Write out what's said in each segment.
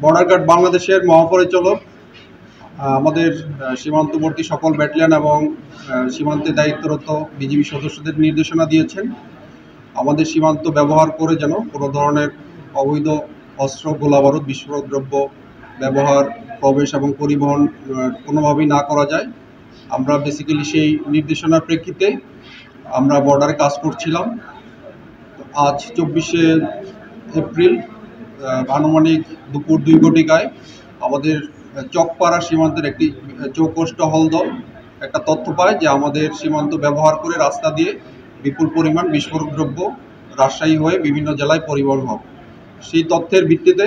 Border guard বাংলাদেশের মহাপরিচালক আমাদের সীমান্তবর্তী সকল ব্যাটালিয়ন এবং সীমান্তে দায়িত্বরত বিজিবি সদস্যদের নির্দেশনা দিয়েছেন আমাদের সীমান্ত ব্যবহার করে যেন কোনো ধরনের অবৈধ অস্ত্র, গোলাবারুদ, বিস্ফোরক দ্রব্য ব্যবহার, প্রবেশ এবং পরিবহন কোনোভাবেই না করা যায়। আমরা বেসিক্যালি সেই নির্দেশনার প্রেক্ষিতে আমরা বর্ডারে কাজ করছিলাম। আজ 24শে এপ্রিল আনুমানিক দুপুর 2 ঘটিকায় আমাদের চকপাড়া সীমান্তের একটি চৌকস টহল দল একটা তথ্য পায় যে আমাদের সীমান্ত ব্যবহার করে রাস্তা দিয়ে বিপুল পরিমাণ বিস্ফোরক দ্রব্য রাজশাহী হয়ে বিভিন্ন জেলায় পরিবহন হবে। সেই তথ্যের ভিত্তিতে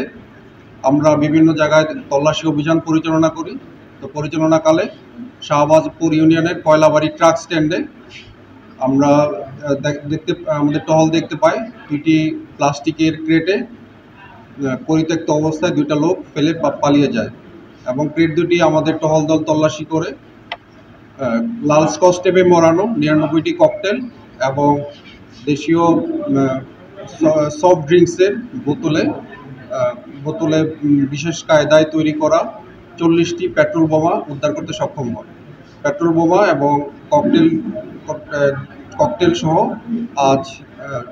আমরা বিভিন্ন জায়গায় তল্লাশি অভিযান পরিচালনা করি। তো পরিচালনাকালে শাহবাজপুর ইউনিয়নের কয়লাবাড়ি ট্রাক স্ট্যান্ডে আমরা আমাদের টহল দেখতে পাই 2টি প্লাস্টিকের ক্রেটে পরিত্যক্ত অবস্থায় 2টা লোক ফেলে পালিয়ে যায় এবং ক্রেট দুটি আমাদের টহল দল তল্লাশি করে লাল স্কচ টেপে মোড়ানো 99টি ককটেল এবং দেশীয় সফট ড্রিঙ্কসের বোতলে বিশেষ কায়দায় তৈরি করা 40টি পেট্রোল বোমা উদ্ধার করতে সক্ষম হয়। পেট্রোল বোমা এবং ককটেল সহ আজ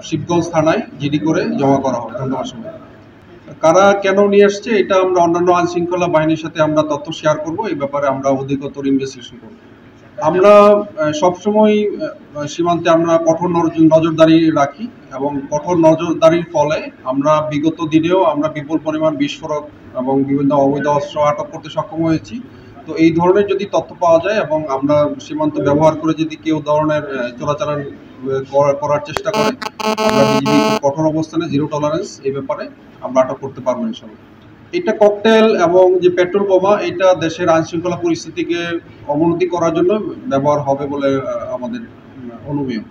শিবগঞ্জ থানায় জিডি করে জমা করা হয়। ধন্যবাদ সবাই। কারা কেন নিয়ে আসছে এটা আমরা অন্যান্য আইনশৃঙ্খলা বাহিনীর সাথে আমরা তথ্য শেয়ার করব। এই ব্যাপারে আমরা অধিকতর ইনভেস্টিগেশন করব। আমরা সবসময় সীমান্তে আমরা কঠোর নজরদারি রাখি এবং কঠোর নজরদারির ফলে আমরা বিগত দিনেও আমরা বিপুল পরিমাণ বিস্ফোরক এবং বিভিন্ন অবৈধ অস্ত্র আটক করতে সক্ষম হয়েছি। তো এই ধরনের যদি তথ্য পাওয়া যায় এবং আমরা সীমান্ত ব্যবহার করে যদি কেউ ধরনের চোরাচালান করার চেষ্টা করে আমরা বিজিবি কঠোর অবস্থানে জিরো টলারেন্স এই ব্যাপারে আমরা আটক করতে পারবো ইনশাআল্লাহ। এটা ককটেল এবং যে পেট্রোল বোমা এটা দেশের আইনশৃঙ্খলা পরিস্থিতিকে অবনতি করার জন্য ব্যবহার হবে বলে আমাদের অনুমেয়।